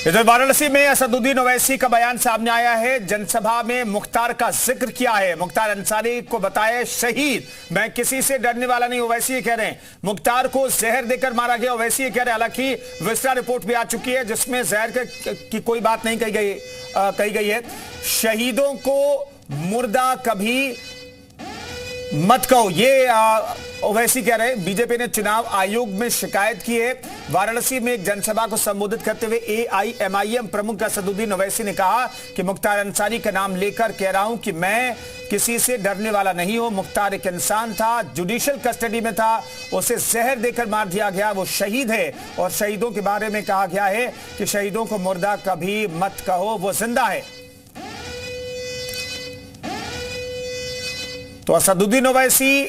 इधर वाराणसी में असदुद्दीन ओवैसी का बयान सामने आया है। जनसभा में मुख्तार का जिक्र किया है। मुख्तार अंसारी को बताया शहीद, मैं किसी से डरने वाला नहीं, ओवैसी ये कह रहे हैं। मुख्तार को जहर देकर मारा गया, ओवैसी ये कह रहे हैं। हालांकि विस्तार रिपोर्ट भी आ चुकी है जिसमें जहर की कोई बात नहीं कही गई है। शहीदों को मुर्दा कभी मत कहो, ये ओवैसी कह रहे हैं। बीजेपी ने चुनाव आयोग में शिकायत की है। वाराणसी में एक जनसभा को संबोधित करते हुए एआईएमआईएम प्रमुख असदुद्दीन ओवैसी ने कहा कि मुख्तार अंसारी का नाम लेकर कह रहा हूं कि मैं किसी से डरने वाला नहीं हूं। मुख्तार एक इंसान था, जुडिशियल कस्टडी में था, उसे जहर देकर मार दिया गया, वो शहीद है। और शहीदों के बारे में कहा गया है कि शहीदों को मुर्दा कभी मत कहो, वो जिंदा है। तो असदुद्दीन ओवैसी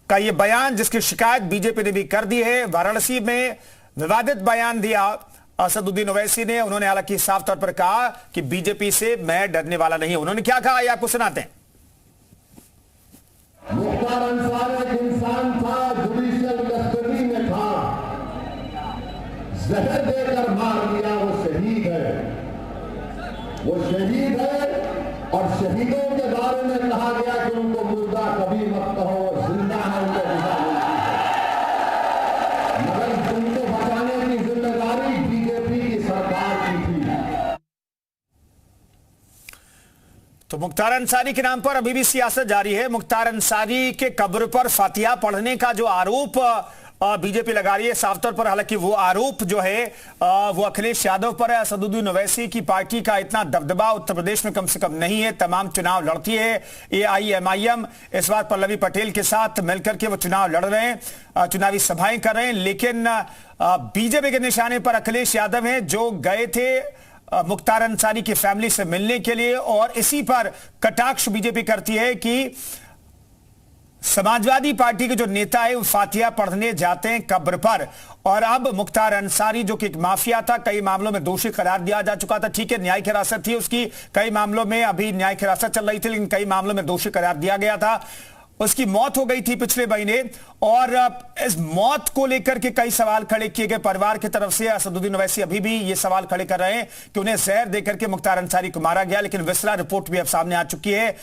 का यह बयान, जिसकी शिकायत बीजेपी ने भी कर दी है। वाराणसी में विवादित बयान दिया असदुद्दीन ओवैसी ने। उन्होंने हालांकि साफ तौर पर कहा कि बीजेपी से मैं डरने वाला नहीं हूं। उन्होंने क्या कहा, आपको सुनाते हैं। मुख्तार अंसारी एक इंसान था, जुडिशियल कस्टडी में था, जहर देकर मार दिया, वो शहीद है, वो शहीद है। और शहीदों के बारे में कहा गया कि उनको मुर्दा कभी मत कहो, जिंदा है, उनको जिंदा है। मगर उनको बचाने की जिम्मेदारी बीजेपी की सरकार की थी। तो मुख्तार अंसारी के नाम पर अभी भी सियासत जारी है। मुख्तार अंसारी के कब्र पर फातिहा पढ़ने का जो आरोप बीजेपी लगा रही है साफ तौर पर, हालांकि वो आरोप जो है वो अखिलेश यादव पर है। असदुद्दीन ओवैसी की पार्टी का इतना दबदबा उत्तर प्रदेश में कम से कम नहीं है। तमाम चुनाव लड़ती है एआईएमआईएम। इस बार पल्लवी पटेल के साथ मिलकर के वो चुनाव लड़ रहे हैं, चुनावी सभाएं कर रहे हैं। लेकिन बीजेपी के निशाने पर अखिलेश यादव हैं, जो गए थे मुख्तार अंसारी की फैमिली से मिलने के लिए। और इसी पर कटाक्ष बीजेपी करती है कि समाजवादी पार्टी के जो नेता है वो फातिहा पढ़ने जाते हैं कब्र पर। और अब मुख्तार अंसारी, जो कि एक माफिया था, कई मामलों में दोषी करार दिया जा चुका था। ठीक है, न्यायिक हिरासत थी उसकी, कई मामलों में अभी न्यायिक हिरासत चल रही थी, लेकिन कई मामलों में दोषी करार दिया गया था। उसकी मौत हो गई थी पिछले महीने। और इस मौत को लेकर के कई सवाल खड़े किए गए परिवार की तरफ से। असदुद्दीन ओवैसी अभी भी ये सवाल खड़े कर रहे हैं कि उन्हें जहर देकर के मुख्तार अंसारी को मारा गया। लेकिन विस्तार रिपोर्ट भी अब सामने आ चुकी है।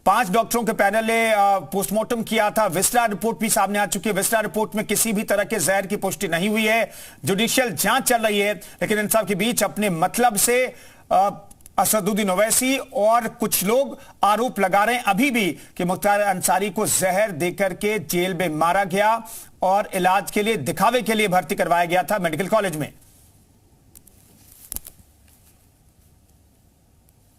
5 डॉक्टरों के पैनल ने पोस्टमार्टम किया था। विस्तार रिपोर्ट भी सामने आ चुकी है। विस्तार रिपोर्ट में किसी भी तरह के जहर की पुष्टि नहीं हुई है। जुडिशियल जांच चल रही है। लेकिन इन सब के बीच अपने मतलब से असदुद्दीन ओवैसी और कुछ लोग आरोप लगा रहे हैं अभी भी कि मुख्तार अंसारी को जहर देकर के जेल में मारा गया और इलाज के लिए, दिखावे के लिए भर्ती करवाया गया था मेडिकल कॉलेज में।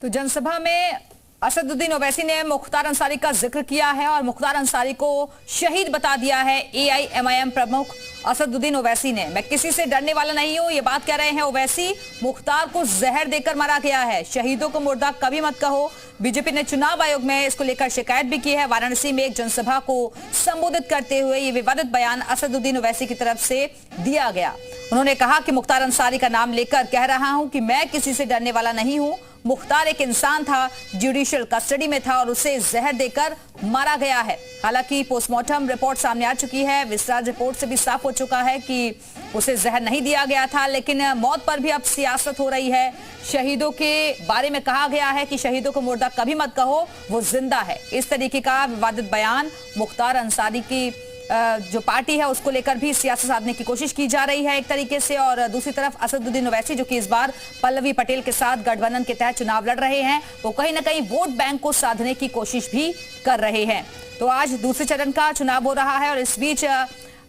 तो जनसभा में असदुद्दीन ओवैसी ने मुख्तार अंसारी का जिक्र किया है और मुख्तार अंसारी को शहीद बता दिया है। एआईएमआईएम प्रमुख असदुद्दीन ओवैसी ने, मैं किसी से डरने वाला नहीं हूं, ये बात कह रहे हैं ओवैसी। मुख्तार को जहर देकर मारा गया है, शहीदों को मुर्दा कभी मत कहो। बीजेपी ने चुनाव आयोग में इसको लेकर शिकायत भी की है। वाराणसी में एक जनसभा को संबोधित करते हुए ये विवादित बयान असदुद्दीन ओवैसी की तरफ से दिया गया। उन्होंने कहा कि मुख्तार अंसारी का नाम लेकर कह रहा हूं कि मैं किसी से डरने वाला नहीं हूं। मुख्तार एक इंसान था, जुडिशियल कस्टडी में था और उसे जहर देकर मारा गया है। हालांकि पोस्टमार्टम रिपोर्ट सामने आ चुकी है। विस्तार रिपोर्ट से भी साफ हो चुका है कि उसे जहर नहीं दिया गया था। लेकिन मौत पर भी अब सियासत हो रही है। शहीदों के बारे में कहा गया है कि शहीदों को मुर्दा कभी मत कहो, वो जिंदा है। इस तरीके का विवादित बयान मुख्तार अंसारी की जो पार्टी है उसको लेकर भी सियासत साधने की कोशिश की जा रही है एक तरीके से। और दूसरी तरफ असदुद्दीन ओवैसी, जो कि इस बार पल्लवी पटेल के साथ गठबंधन के तहत चुनाव लड़ रहे हैं, वो कहीं ना कहीं वोट बैंक को साधने की कोशिश भी कर रहे हैं। तो आज दूसरे चरण का चुनाव हो रहा है और इस बीच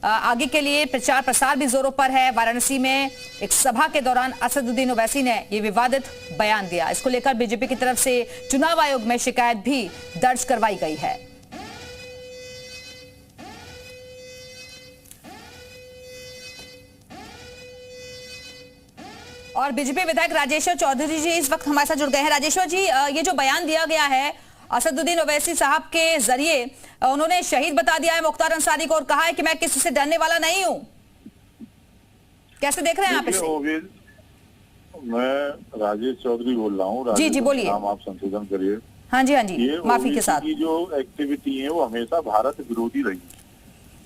आगे के लिए प्रचार प्रसार भी जोरों पर है। वाराणसी में एक सभा के दौरान असदुद्दीन ओवैसी ने यह विवादित बयान दिया। इसको लेकर बीजेपी की तरफ से चुनाव आयोग में शिकायत भी दर्ज करवाई गई है। और बीजेपी विधायक राजेश्वर चौधरी जी इस वक्त हमारे साथ जुड़ गए हैं। राजेश्वर जी, ये जो बयान दिया गया है असदुद्दीन ओवैसी साहब के जरिए, उन्होंने शहीद बता दिया है मुख्तार अंसारी को और कहा है कि मैं किसी से डरने वाला नहीं हूं। कैसे देख रहे हैं आप इसे? मैं राजेश चौधरी बोल रहा हूँ। जी बोलिए। नाम आप संशोधन करिए। हाँ जी, माफी के साथ। जो एक्टिविटी है वो हमेशा भारत विरोधी रही।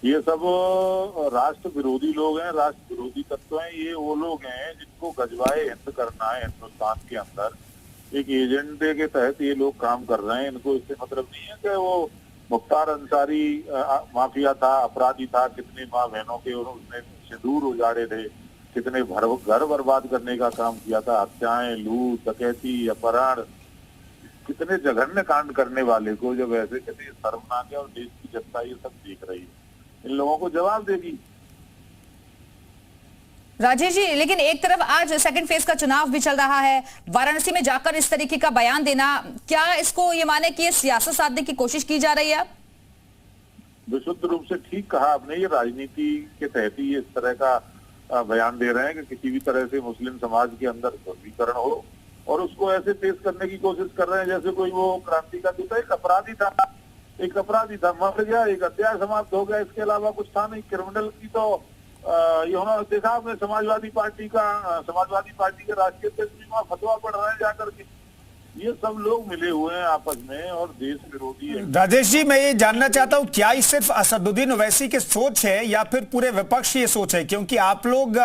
ये सब राष्ट्र विरोधी लोग हैं, राष्ट्र विरोधी तत्व हैं। ये वो लोग हैं जिनको गजवाए हिंद करना है हिंदुस्तान के अंदर। एक एजेंडे के तहत ये लोग काम कर रहे हैं। इनको इससे मतलब नहीं है कि वो मुख्तार अंसारी माफिया था, अपराधी था, कितने माँ बहनों के उसने सिंदूर उजाड़े थे, कितने घर बर्बाद करने का काम किया था, हत्याएं, लूट, डकैती, अपहरण, कितने जघन्य कांड करने वाले को जब ऐसे कहते शर्मनाक है और देश की जनता ये सब देख रही है, इन लोगों को जवाब देगी। राजेश जी, लेकिन एक तरफ आज सेकंड फेज का चुनाव भी चल रहा है, वाराणसी में जाकर इस तरीके का बयान देना, क्या इसको ये माने कि ये सियासत साधने की कोशिश की जा रही है? विशुद्ध रूप से ठीक कहा आपने। ये राजनीति के तहत ही इस तरह का बयान दे रहे हैं कि किसी भी तरह से मुस्लिम समाज के अंदर ध्रुवीकरण हो और उसको ऐसे पेश करने की कोशिश कर रहे हैं जैसे कोई वो क्रांति का दूत एक अपराधी था, मर गया, एक अध्याय समाप्त हो गया, इसके अलावा कुछ था नहीं। क्रिमिनल की तो ये देखा आपने समाजवादी पार्टी के राष्ट्रीय अध्यक्ष भी वहाँ फतवा पढ़ रहे हैं जाकर के। ये सब लोग मिले हुए हैं आपस में और देश विरोधी है। राजेश जी, मैं ये जानना चाहता हूं क्या ये सिर्फ असदुद्दीन ओवैसी की सोच है या फिर पूरे विपक्ष की सोच है? क्योंकि आप लोग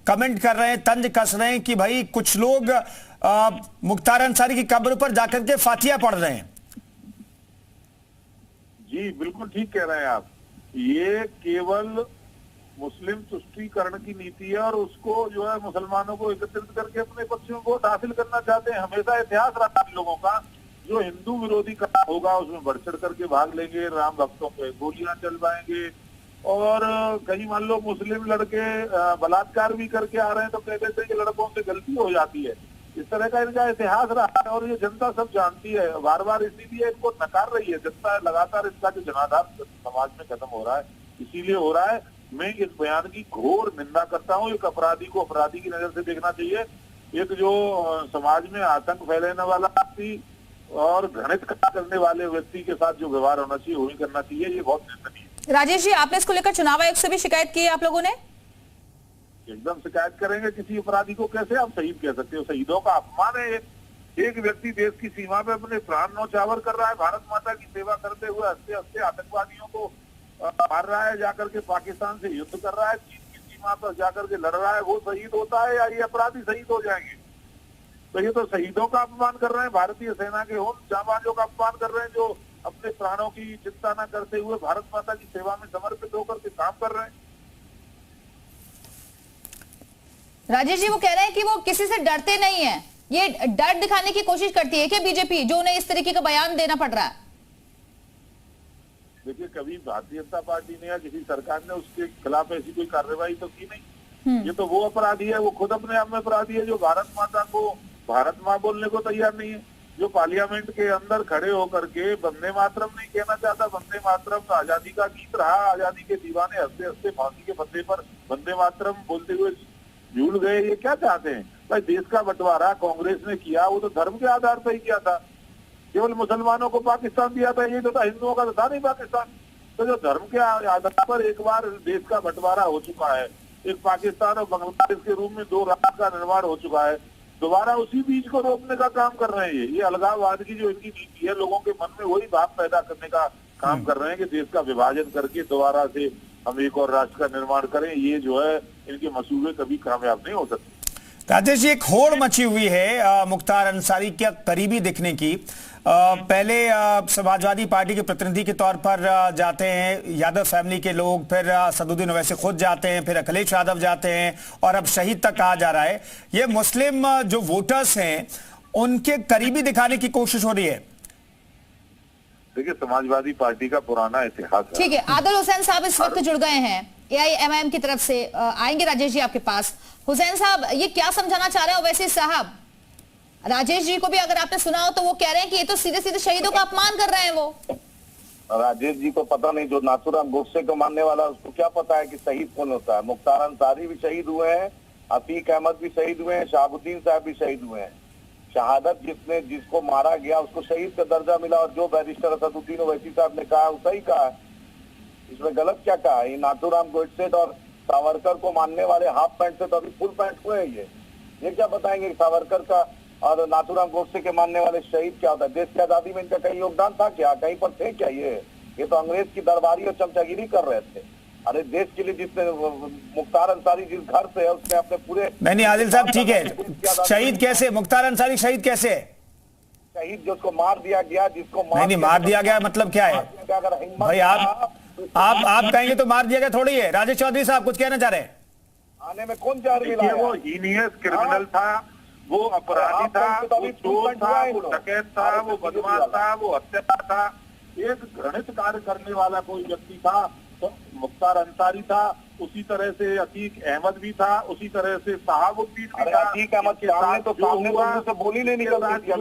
कमेंट कर रहे हैं, तंज कस रहे हैं कि भाई कुछ लोग मुख्तार अंसारी की कब्र पर जाकर के फातिया पढ़ रहे हैं। जी बिल्कुल ठीक कह रहे हैं आप। ये केवल मुस्लिम तुष्टीकरण की नीति है और उसको जो है मुसलमानों को एकत्रित करके अपने पक्ष में वोट हासिल करना चाहते हैं। हमेशा इतिहास रहा है लोगों का, जो हिंदू विरोधी काम होगा उसमें बढ़ चढ़ करके भाग लेंगे, राम भक्तों पे गोलियां चलवाएंगे और कहीं मान लो मुस्लिम लड़के बलात्कार भी करके आ रहे हैं तो कह देते हैं कि लड़कों से गलती हो जाती है। इस तरह का इनका इतिहास रहा है और ये जनता सब जानती है। बार बार इसीलिए इनको नकार रही है जनता। लगातार इसका जो जनाधार समाज में खत्म हो रहा है, इसीलिए हो रहा है। मैं इस बयान की घोर निंदा करता हूँ। एक अपराधी को अपराधी की नजर से देखना चाहिए। एक जो समाज में आतंक फैलाने वाला व्यक्ति और घृणित करने वाले व्यक्ति के साथ जो व्यवहार होना चाहिए वही करना चाहिए। ये बहुत निंदनीय है। राजेश जी, आपने इसको लेकर चुनाव आयोग से भी शिकायत की है आप लोगों ने? एकदम शिकायत करेंगे। किसी अपराधी को कैसे आप शहीद कह सकते हो? शहीदों का अपमान है। एक व्यक्ति देश की सीमा पे अपने प्राण न्यौछावर कर रहा है, भारत माता की सेवा करते हुए हंसते हंसते आतंकवादियों को मार रहा है, जाकर के पाकिस्तान से युद्ध कर रहा है, चीन की सीमा पर जाकर के लड़ रहा है, वो शहीद होता है या ये अपराधी शहीद हो जाएंगे? तो ये तो शहीदों का अपमान कर रहे हैं, भारतीय सेना के उन जाबाजों का अपमान कर रहे हैं जो अपने प्राणों की चिंता न करते हुए भारत माता की सेवा में समर्पित होकर के काम कर रहे हैं। राजेश जी, वो कह रहे हैं कि वो किसी से डरते नहीं है। ये डर दिखाने की कोशिश करती है क्या बीजेपी, जो उन्हें इस तरीके का बयान देना पड़ रहा है? देखिए, कभी भारतीय जनता पार्टी ने या किसी सरकार ने उसके खिलाफ ऐसी कोई कार्रवाई तो की नहीं। ये तो वो अपराधी है, वो खुद अपने आप में अपराधी है जो भारत माता को भारत माँ बोलने को तैयार नहीं है, जो पार्लियामेंट के अंदर खड़े होकर के वंदे मातरम नहीं कहना चाहता। वंदे मातरम आजादी का गीत रहा, आजादी के दीवाने हंसते हंसते फांसी के फंदे पर वंदे मातरम बोलते हुए झूल गए। ये क्या चाहते हैं भाई? देश का बंटवारा कांग्रेस ने किया, वो तो धर्म के आधार पर ही किया था। केवल मुसलमानों को पाकिस्तान दिया था, ये तो था, हिंदुओं का तो था नहीं पाकिस्तान। तो जो धर्म के आधार पर एक बार देश का बंटवारा हो चुका है, एक पाकिस्तान और बांग्लादेश के रूप में दो राज्य का निर्माण हो चुका है, दोबारा उसी बीज को रोकने का काम कर रहे हैं। ये अलगाववाद की जो इनकी नीति है, लोगों के मन में वही भाव पैदा करने का काम कर रहे हैं कि देश का विभाजन करके दोबारा से हम एक और राष्ट्र का निर्माण करें। ये जो है इनके मंसूबे कभी कामयाब नहीं हो सकते। राजेश जी, एक होड़ मची हुई है मुख्तार अंसारी के करीबी दिखने की। पहले समाजवादी पार्टी के प्रतिनिधि के तौर पर जाते हैं यादव फैमिली के लोग, फिर असदुद्दीन ओवैसी खुद जाते हैं, फिर अखिलेश यादव जाते हैं और अब शहीद तक कहा जा रहा है। ये मुस्लिम जो वोटर्स हैं उनके करीबी दिखाने की कोशिश हो रही है। देखिए, समाजवादी पार्टी का पुराना इतिहास है। ठीक है, आदिल हुसैन साहब इस वक्त जुड़ गए हैं AIMIM की तरफ से। आएंगे राजेश जी आपके पास। हुसैन साहब, ये क्या समझाना चाह रहे हैं ओवैसी साहब? राजेश जी को भी अगर आपने सुना हो तो वो कह रहे हैं कि ये तो सीधे सीधे शहीदों का अपमान कर रहे हैं। वो राजेश जी को पता नहीं, जो नाथूराम गोडसे को मानने वाला उसको क्या पता है कि शहीद कौन होता है? मुख्तार अंसारी भी शहीद हुए हैं, अतीक अहमद भी शहीद हुए हैं, शहाबुद्दीन साहब भी शहीद हुए हैं। शहादत जिसको मारा गया उसको शहीद का दर्जा मिला और जो बैरिस्टर असदुद्दीन ओवैसी साहब ने कहा वो सही कहा है। इसमें गलत क्या कहा है? ये नाथूराम गोडसे और सावरकर को मानने वाले हाफ पैंट से तो अभी फुल पैंट हुए हैं। ये क्या बताएंगे सावरकर का और नाथूराम गोडसे के मानने वाले शहीद क्या होता है? देश की आजादी में इनका कहीं योगदान था क्या? कहीं पर थे क्या? ये तो अंग्रेज की दरबारी और चमचागिरी कर रहे थे। अरे देश के लिए जिसने मुख्तार अंसारी जिस घर से है उसने अपने पूरे नहीं आदिल साहब ठीक है, शहीद कैसे मुख्तार अंसारी शहीद कैसे है? शहीद जिसको मार दिया गया, जिसको नहीं मार दिया गया मतलब क्या है अगर हिम्मत भाई? आप कहेंगे तो मार दिया गया थोड़ी है। राजेश चौधरी साहब कुछ कहना चाह रहे हैं? आने में कौन चार मिला? वो हीनियस क्रिमिनल था, वो अपराधी था, वो चोर था, वो डकैत था, वो बदमाश था, वो हत्यारा था, एक घृणित कार्य करने वाला कोई व्यक्ति था तो मुख्तार अंसारी था। उसी तरह से अतीक अहमद भी था, उसी तरह से शहाबुद्दीन भी था। अतीक अहमद सामने बोली नहीं निकलती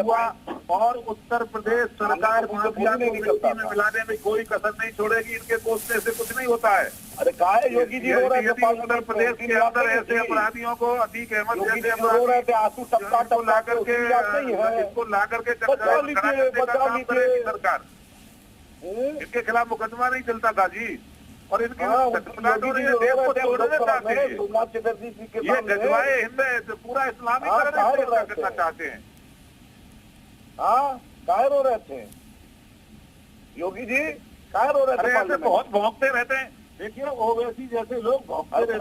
हुआ और उत्तर प्रदेश सरकार माफिया को मिट्टी में मिलाने में कोई कसर नहीं छोड़ेगी। इनके कोसने से कुछ नहीं होता है। अरे कहा है योगी जी उत्तर प्रदेश के अंदर ऐसे अपराधियों को अतीक अहमद जैसे अपराधी आंसू टपका इसको ला करके सरकार इनके खिलाफ मुकदमा नहीं चलता था जी। और इनके ये गजवाए हिंद पूरा इस्लामीकरण करना चाहते हैं। हाँ कायर हो रहे थे योगी जी, कायर हो रहे थे। ऐसे बहुत भौंकते रहते हैं। देखिए ओवैसी जैसे लोग भौंकते रहते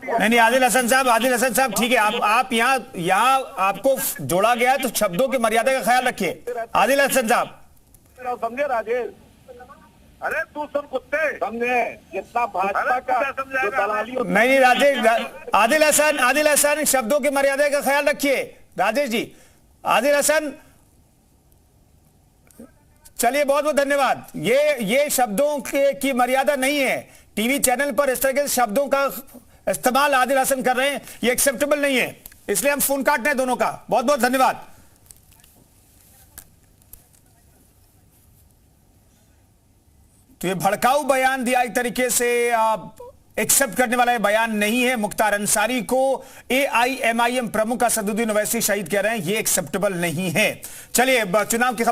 हैं। नहीं आदिल हसन साहब ठीक है, आप यहाँ आपको जोड़ा गया है तो शब्दों की मर्यादा का ख्याल रखिए। आदिल हसन साहब समझे राजेश? अरे तू सुन कुत्ते, समझे जितना भाजपा का दलाली। नहीं राजेश, आदिल हसन शब्दों की मर्यादा का ख्याल रखिए। राजेश जी, आदिल हसन चलिए बहुत बहुत धन्यवाद। ये शब्दों की मर्यादा नहीं है। टीवी चैनल पर इस तरह के शब्दों का इस्तेमाल आदिल हसन कर रहे हैं, ये एक्सेप्टेबल नहीं है, इसलिए हम फोन काट रहे हैं दोनों का। बहुत बहुत धन्यवाद। तो ये भड़काऊ बयान दिया एक तरीके से एक्सेप्ट करने वाला ये बयान नहीं है। मुख्तार अंसारी को AIMIM प्रमुख असदुद्दीन ओवैसी शहीद कह रहे हैं, ये एक्सेप्टेबल नहीं है। चलिए चुनाव की